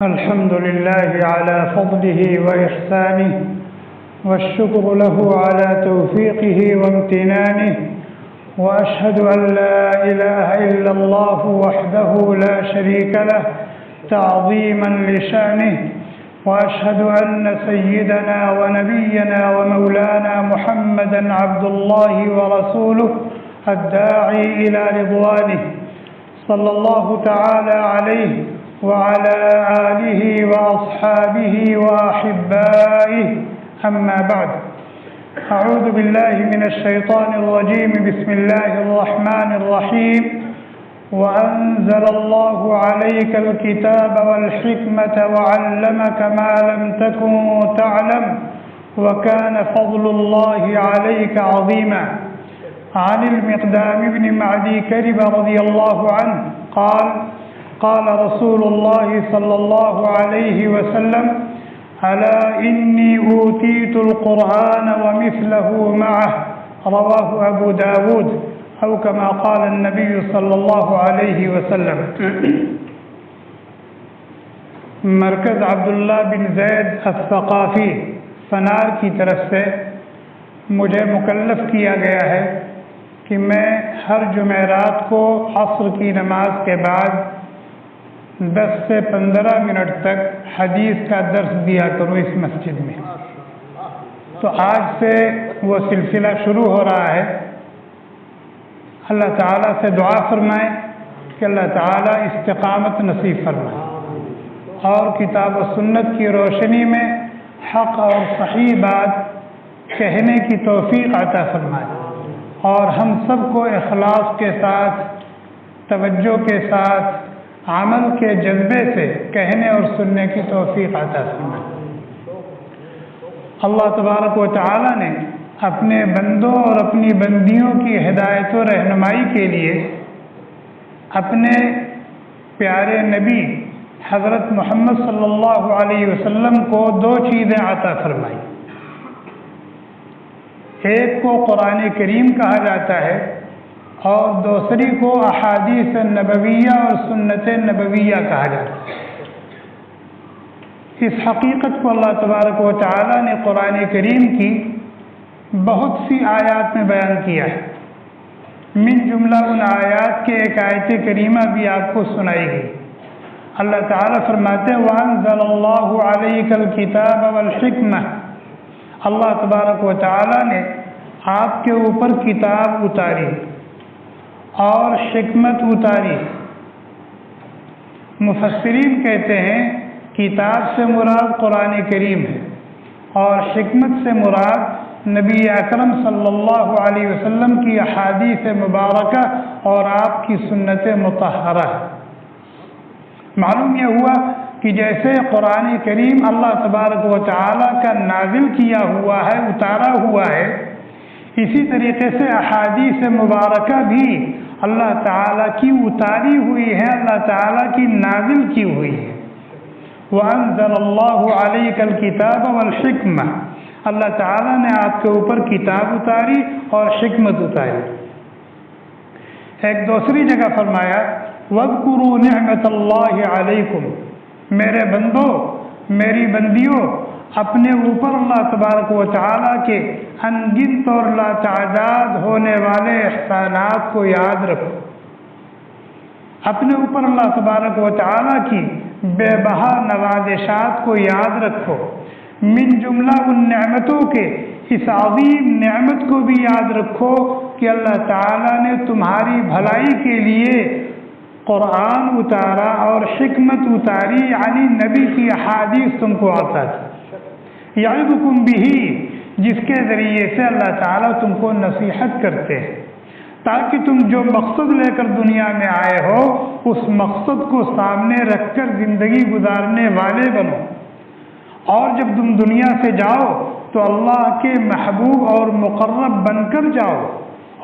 الحمد لله على فضله وإحسانه، والشكر له على توفيقه وامتنانه، وأشهد أن لا إله إلا الله وحده لا شريك له تعظيما لشأنه، وأشهد أن سيدنا ونبينا ومولانا محمدا عبد الله ورسوله الداعي إلى رضوانه، صلى الله تعالى عليه وعلى آله وأصحابه وأحبائه، أما بعد. أعوذ بالله من الشيطان الرجيم، بسم الله الرحمن الرحيم. وأنزل الله عليك الكتاب والحكمة وعلمك ما لم تكن تعلم وكان فضل الله عليك عظيما. عن المقدام بن معدي كرب رضي الله عنه قال: قال رسول الله صلى الله عليه وسلم: ألا إني أوتيت القرآن ومثله معه، رواه أبو داود، أو كما قال النبي صلی اللہ علیہ وسلم. مرکز عبداللہ بن زید الثقافی فنار کی طرف سے مجھے مکلف کیا گیا ہے کہ میں ہر جمعرات کو عصر کی نماز کے بعد 10 سے 15 منٹ تک حدیث کا درس دیا کروں اس مسجد میں. تو آج سے وہ سلسلہ شروع ہو رہا ہے. اللہ تعالیٰ سے دعا فرمائیں کہ اللہ تعالیٰ استقامت نصیب فرمائے اور کتاب و سنت کی روشنی میں حق اور صحیح بات کہنے کی توفیق عطا فرمائے، اور ہم سب کو اخلاص کے ساتھ، توجہ کے ساتھ، عمل کے جذبے سے کہنے اور سننے کی توفیق عطا فرمائے. اللہ تبارک و تعالی نے اپنے بندوں اور اپنی بندیوں کی ہدایت و رہنمائی کے لیے اپنے پیارے نبی حضرت محمد صلی اللہ علیہ وسلم کو 2 چیزیں عطا فرمائی. ایک کو قرآن کریم کہا جاتا ہے اور دوسری کو احادیث نبویہ اور سنت نبویہ کہا جاتا ہے. اس حقیقت کو اللہ تبارک و تعالی نے قرآن کریم کی بہت سی آیات میں بیان کیا ہے. من جملہ ان آیات کے ایک آیت کریمہ بھی آپ کو سنائی گئی. اللہ تعالیٰ فرماتے ہیں: وَأَنزَلَ اللَّهُ عَلَيْكَ الْكِتَابَ وَالْحِكْمَةَ. اللہ تبارک و تعالیٰ نے آپ کے اوپر کتاب اتاری اور حکمت اتاری. مفسرین کہتے ہیں کتاب سے مراد قرآن کریم ہے اور حکمت سے مراد نبی اکرم صلی اللہ علیہ وسلم کی احادیث مبارکہ اور آپ کی سنت مطہرہ ہے. معلوم یہ ہوا کہ جیسے قرآن کریم اللہ تبارک و تعالیٰ کا نازل کیا ہوا ہے، اتارا ہوا ہے، اسی طریقے سے احادیث مبارکہ بھی اللہ تعالیٰ کی اتاری ہوئی ہے، اللہ تعالیٰ کی نازل کی ہوئی ہے. وَأَنزَلَ اللَّهُ عَلَيْكَ الْكِتَابَ وَالْحِكْمَةَ. اللہ تعالیٰ نے آپ کے اوپر کتاب اتاری اور حکمت اتاری. ایک دوسری جگہ فرمایا: وَاذْكُرُوا نِعْمَةَ اللَّهِ عَلَيْكُمْ. میرے بندوں، میری بندیوں، اپنے اوپر اللہ تبارک و تعالیٰ کے انگنت اور لا تعداد ہونے والے احسانات کو یاد رکھو. اپنے اوپر اللہ تبارک و تعالیٰ کی بے بہا نوازشات کو یاد رکھو. من جملہ ان نعمتوں کے اس عظیم نعمت کو بھی یاد رکھو کہ اللہ تعالیٰ نے تمہاری بھلائی کے لیے قرآن اتارا اور حکمت اتاری، یعنی نبی کی احادیث تم کو عطا کی. یعظکم بہ، جس کے ذریعے سے اللہ تعالیٰ تم کو نصیحت کرتے ہیں تاکہ تم جو مقصد لے کر دنیا میں آئے ہو اس مقصد کو سامنے رکھ کر زندگی گزارنے والے بنو، اور جب تم دنیا سے جاؤ تو اللہ کے محبوب اور مقرب بن کر جاؤ،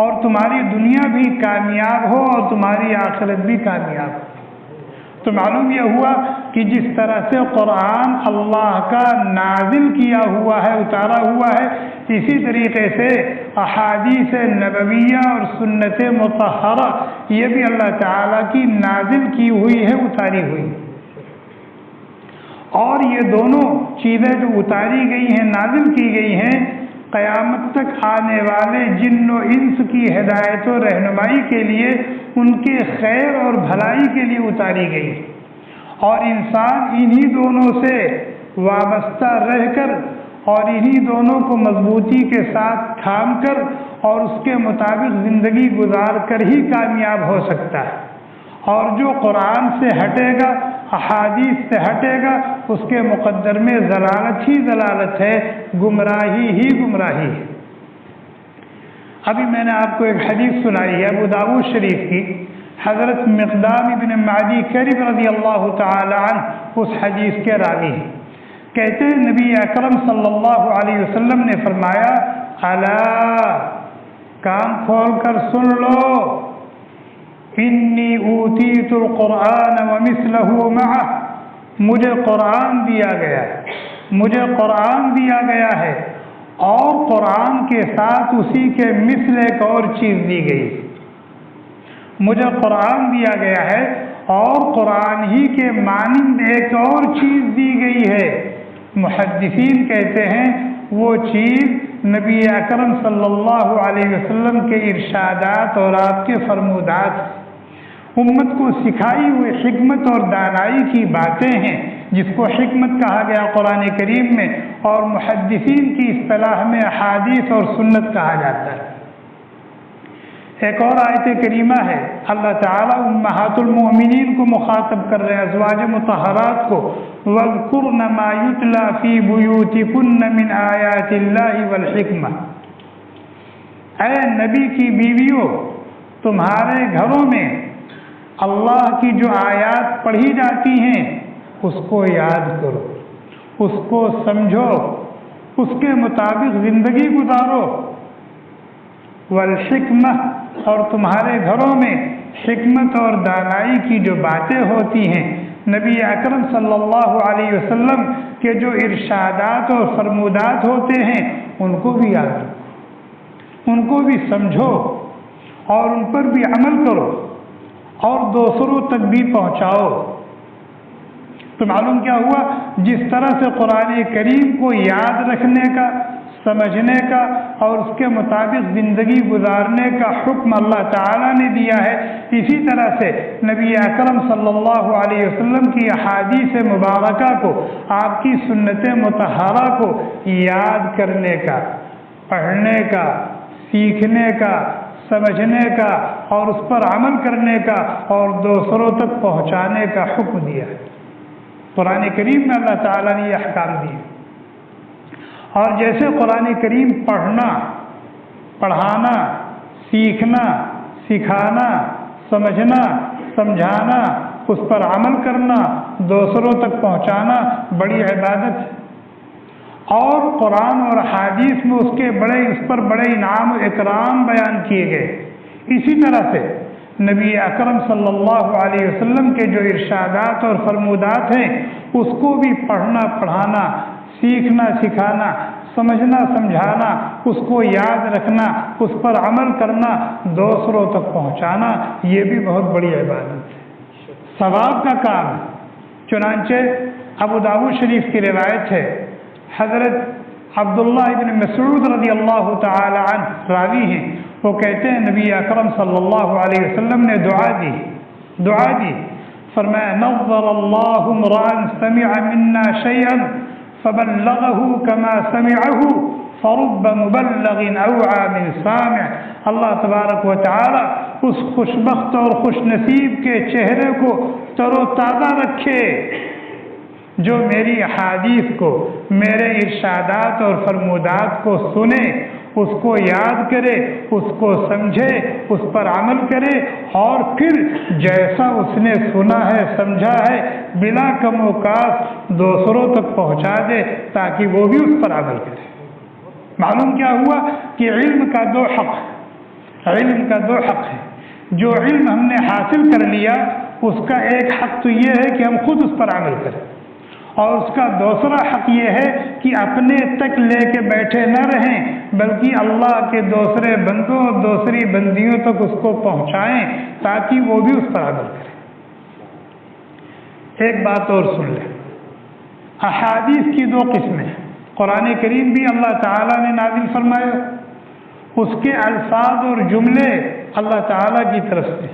اور تمہاری دنیا بھی کامیاب ہو اور تمہاری آخرت بھی کامیاب ہو. تو معلوم یہ ہوا کہ جس طرح سے قرآن اللہ کا نازل کیا ہوا ہے، اتارا ہوا ہے، اسی طریقے سے احادیث نبویہ اور سنت مطہرہ یہ بھی اللہ تعالیٰ کی نازل کی ہوئی ہے، اتاری ہوئی. اور یہ دونوں چیزیں جو اتاری گئی ہیں، نازل کی گئی ہیں، قیامت تک آنے والے جن و انس کی ہدایت و رہنمائی کے لیے، ان کے خیر اور بھلائی کے لیے اتاری گئی، اور انسان انہی دونوں سے وابستہ رہ کر اور انہی دونوں کو مضبوطی کے ساتھ تھام کر اور اس کے مطابق زندگی گزار کر ہی کامیاب ہو سکتا ہے۔ اور جو قرآن سے ہٹے گا، احادیث سے ہٹے گا، اس کے مقدر میں ضلالت ہی ضلالت ہے، گمراہی ہی گمراہی ہے۔ ابھی میں نے آپ کو ایک حدیث سنائی ہے ابو داؤد شریف کی، حضرت مقدام بن معدی کرب رضی اللہ تعالی عنہ اس حدیث کے راوی ہیں۔ کہتے ہیں نبی اکرم صلی اللہ علیہ وسلم نے فرمایا، الا، کان کھول کر سن لو، انی اوتیت القرآن ومثلہ معہ، مجھے قرآن دیا گیا ہے، مجھے قرآن دیا گیا ہے اور قرآن کے ساتھ اسی کے مثل ایک اور چیز دی گئی۔ مجھے قرآن دیا گیا ہے اور قرآن ہی کے مانند ایک اور چیز دی گئی ہے۔ محدثین کہتے ہیں وہ چیز نبی اکرم صلی اللہ علیہ وسلم کے ارشادات اور آپ کے فرمودات، امت کو سکھائی ہوئی حکمت اور دانائی کی باتیں ہیں، جس کو حکمت کہا گیا قرآن کریم میں، اور محدثین کی اصطلاح میں احادیث اور سنت کہا جاتا ہے۔ ایک اور آیت کریمہ ہے، اللہ تعالیٰ امہات المؤمنین کو مخاطب کر رہے ہیں، ازواج مطہرات کو، وَاذْكُرْنَ مَا يُتْلَى فِي بُيُوتِكُنَّ مِنْ آيَاتِ اللَّهِ وَالْحِكْمَةِ، اے نبی کی بیویوں، تمہارے گھروں میں اللہ کی جو آیات پڑھی جاتی ہیں اس کو یاد کرو، اس کو سمجھو، اس کے مطابق زندگی گزارو۔ والحکمہ، اور تمہارے گھروں میں حکمت اور دانائی کی جو باتیں ہوتی ہیں، نبی اکرم صلی اللہ علیہ وسلم کے جو ارشادات اور فرمودات ہوتے ہیں، ان کو بھی یاد رکھو، ان کو بھی سمجھو اور ان پر بھی عمل کرو اور دوسروں تک بھی پہنچاؤ۔ تو معلوم کیا ہوا، جس طرح سے قرآن کریم کو یاد رکھنے کا، سمجھنے کا اور اس کے مطابق زندگی گزارنے کا حکم اللہ تعالیٰ نے دیا ہے، اسی طرح سے نبی اکرم صلی اللہ علیہ وسلم کی احادیث مبارکہ کو، آپ کی سنت مطہرہ کو یاد کرنے کا، پڑھنے کا، سیکھنے کا، سمجھنے کا اور اس پر عمل کرنے کا اور دوسروں تک پہنچانے کا حکم دیا ہے۔ قرآن کریم میں اللہ تعالیٰ نے یہ احکام دیے، اور جیسے قرآن کریم پڑھنا، پڑھانا، سیکھنا، سکھانا، سمجھنا، سمجھانا، اس پر عمل کرنا، دوسروں تک پہنچانا بڑی عبادت ہے، اور قرآن اور حدیث میں اس پر بڑے انعام و اکرام بیان کیے گئے۔ اسی طرح سے نبی اکرم صلی اللہ علیہ وسلم کے جو ارشادات اور فرمودات ہیں، اس کو بھی پڑھنا، پڑھانا، سیکھنا، سکھانا، سمجھنا، سمجھانا، اس کو یاد رکھنا، اس پر عمل کرنا، دوسروں تک پہنچانا، یہ بھی بہت بڑی عبادت ہے، ثواب کا کام ہے۔ چنانچہ ابو داؤد شریف کی روایت ہے، حضرت عبداللہ ابن مسعود رضی اللہ تعالی عنہ راوی ہیں، وہ کہتے ہیں نبی اکرم صلی اللہ علیہ وسلم نے دعا دی، فرمایا، نظر اللہ امرأ سمع منا شیئا فبلغه كما سمعه فرب مبلغ اوعى من سامع۔ اللہ تبارک و تعالی اس خوشبخت اور خوش نصیب کے چہرے کو تر و تازہ رکھے جو میری احادیث کو، میرے ارشادات اور فرمودات کو سنے، اس کو یاد کرے، اس کو سمجھے، اس پر عمل کرے، اور پھر جیسا اس نے سنا ہے، سمجھا ہے، بلا کم و کاس دوسروں تک پہنچا دے تاکہ وہ بھی اس پر عمل کرے۔ معلوم کیا ہوا کہ علم کا دو حق ہے۔ جو علم ہم نے حاصل کر لیا، اس کا ایک حق تو یہ ہے کہ ہم خود اس پر عمل کریں، اور اس کا دوسرا حق یہ ہے کہ اپنے تک لے کے بیٹھے نہ رہیں، بلکہ اللہ کے دوسرے بندوں اور دوسری بندیوں تک اس کو پہنچائیں تاکہ وہ بھی اس پر عمل کریں۔ ایک بات اور سن لیں، احادیث کی دو قسمیں ہیں. قرآن کریم بھی اللہ تعالیٰ نے نازل فرمایا، اس کے الفاظ اور جملے اللہ تعالیٰ کی طرف سے،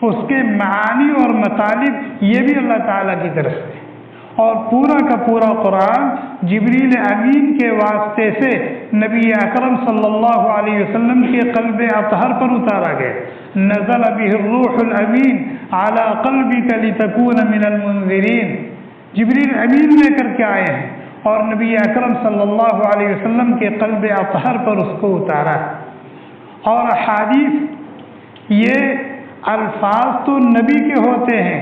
اس کے معانی اور مطالب یہ بھی اللہ تعالیٰ کی طرف سے، اور پورا کا پورا قرآن جبریل امین کے واسطے سے نبی اکرم صلی اللہ علیہ وسلم کے قلب اطہر پر اتارا گیا. نزل به الروح الامین علی قلبک لتکون من المنذرین. جبریل امین لے کر کے آئے ہیں اور نبی اکرم صلی اللہ علیہ وسلم کے قلب اطہر پر اس کو اتارا. اور احادیث یہ الفاظ تو نبی کے ہوتے ہیں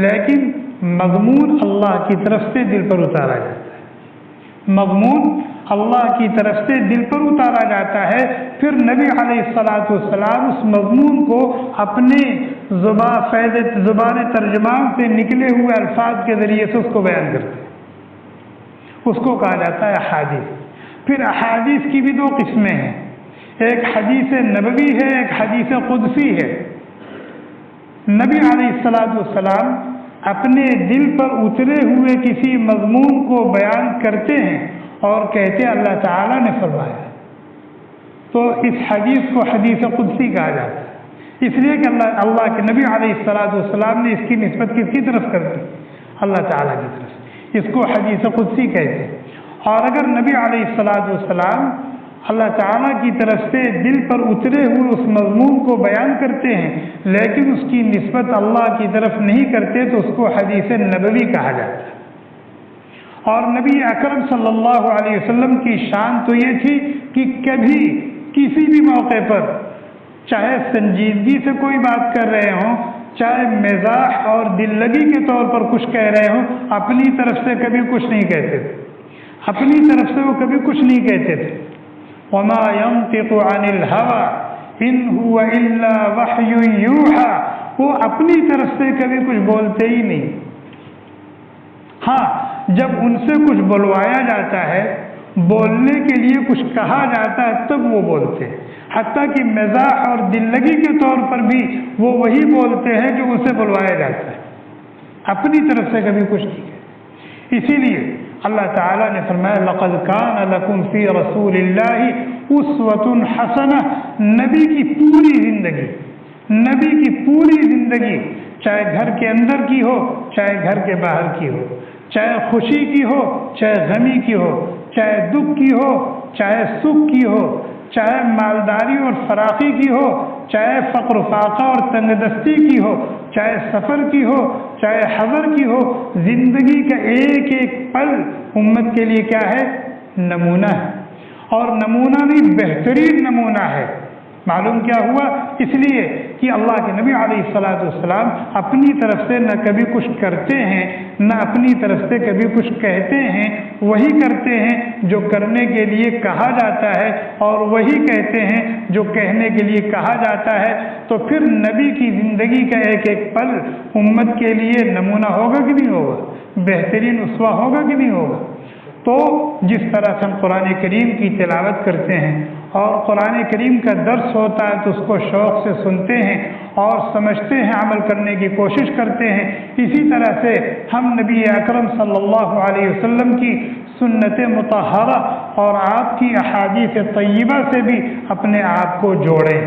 لیکن مضمون اللہ کی طرف سے دل پر اتارا جاتا ہے. مضمون اللہ کی طرف سے دل پر اتارا جاتا ہے، پھر نبی علیہ الصلاۃ والسلام اس مضمون کو اپنے زبان ترجمان سے نکلے ہوئے الفاظ کے ذریعے سے اس کو بیان کرتے ہیں. اس کو کہا جاتا ہے احادیث. پھر احادیث کی بھی دو قسمیں ہیں، ایک حدیث نبوی ہے، ایک حدیث قدسی ہے. نبی علیہ الصلاۃ والسلام اپنے دل پر اترے ہوئے کسی مضمون کو بیان کرتے ہیں اور کہتے ہیں اللہ تعالیٰ نے فرمایا، تو اس حدیث کو حدیث قدسی کہا جاتا ہے. اس لیے کہ اللہ کے نبی علیہ الصلاۃ والسلام نے اس کی نسبت کس کی طرف کر دی؟ اللہ تعالیٰ کی طرف. اس کو حدیث قدسی کہتے ہیں. اور اگر نبی علیہ الصلاۃ والسلام اللہ تعالیٰ کی طرف سے دل پر اترے ہوئے اس مضمون کو بیان کرتے ہیں لیکن اس کی نسبت اللہ کی طرف نہیں کرتے تو اس کو حدیث نبوی کہا جاتا ہے. اور نبی اکرم صلی اللہ علیہ وسلم کی شان تو یہ تھی کہ کبھی کسی بھی موقع پر چاہے سنجیدگی سے کوئی بات کر رہے ہوں، چاہے مزاح اور دل لگی کے طور پر کچھ کہہ رہے ہوں، اپنی طرف سے کبھی کچھ نہیں کہتے تھے. اپنی طرف سے وہ کبھی کچھ نہیں کہتے تھے. وما ينطق عن الهوى ان هو الا وحي يوحى. وہ اپنی طرف سے کبھی کچھ بولتے ہی نہیں. ہاں جب ان سے کچھ بلوایا جاتا ہے، بولنے کے لیے کچھ کہا جاتا ہے تب وہ بولتے ہیں. حتیٰ کہ مزاح اور دل لگی کے طور پر بھی وہ وہی بولتے ہیں جو ان سے بلوایا جاتا ہے، اپنی طرف سے کبھی کچھ نہیں ہے. اسی لیے اللہ تعالیٰ نے فرمایا لقد کان لکم فی رسول اللہ اسوۃ حسنہ. نبی کی پوری زندگی چاہے گھر کے اندر کی ہو چاہے گھر کے باہر کی ہو، چاہے خوشی کی ہو چاہے غمی کی ہو، چاہے دکھ کی ہو چاہے سکھ کی ہو، چاہے مالداری اور فراخی کی ہو چاہے فقر و فاقہ اور تنگ دستی کی ہو، چاہے سفر کی ہو چاہے حضر کی ہو، زندگی کا ایک ایک پل امت کے لیے کیا ہے؟ نمونہ ہے. اور نمونہ بھی بہترین نمونہ ہے. معلوم کیا ہوا؟ اس لیے کہ اللہ کے نبی علیہ الصلاۃ والسلام اپنی طرف سے نہ کبھی کچھ کرتے ہیں نہ اپنی طرف سے کبھی کچھ کہتے ہیں. وہی کرتے ہیں جو کرنے کے لیے کہا جاتا ہے اور وہی کہتے ہیں جو کہنے کے لیے کہا جاتا ہے. تو پھر نبی کی زندگی کا ایک ایک پل امت کے لیے نمونہ ہوگا کہ نہیں ہوگا؟ بہترین اسوہ ہوگا کہ نہیں ہوگا؟ تو جس طرح سے ہم قرآن کریم کی تلاوت کرتے ہیں اور قرآن کریم کا درس ہوتا ہے تو اس کو شوق سے سنتے ہیں اور سمجھتے ہیں، عمل کرنے کی کوشش کرتے ہیں، اسی طرح سے ہم نبی اکرم صلی اللہ علیہ وسلم کی سنت مطہرہ اور آپ کی احادیث طیبہ سے بھی اپنے آپ کو جوڑیں،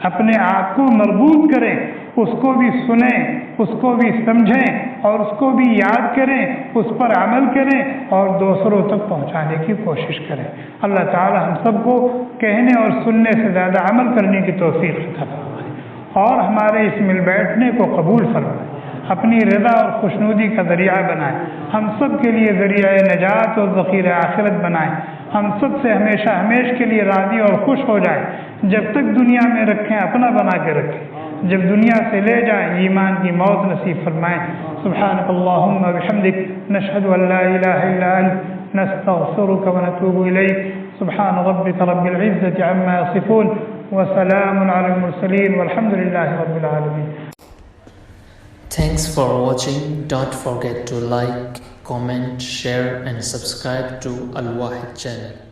اپنے آپ کو مربوط کریں، اس کو بھی سنیں، اس کو بھی سمجھیں اور اس کو بھی یاد کریں، اس پر عمل کریں اور دوسروں تک پہنچانے کی کوشش کریں. اللہ تعالی ہم سب کو کہنے اور سننے سے زیادہ عمل کرنے کی توفیق عطا فرمائے اور ہمارے اس مل بیٹھنے کو قبول فرمائے، اپنی رضا اور خوشنودی کا ذریعہ بنائے، ہم سب کے لیے ذریعہ نجات اور ذخیرہ آخرت بنائے، ہم سب سے ہمیشہ ہمیش کے لیے راضی اور خوش ہو جائے. جب تک دنیا میں رکھیں اپنا بنا کے رکھیں، جب دنیا سے لے جائیں ایمان کی موت نصیب فرمائیں. سبحانک اللہم وبحمدک نشہد ان لا الہ الا انت نستغفرک ونتوب الیک. سبحان ربک رب العزة عما یصفون وسلام علی المرسلین والحمد للہ رب العالمین. Thanks for watching. Don't forget to like, comment, share and subscribe to Al Wahid channel.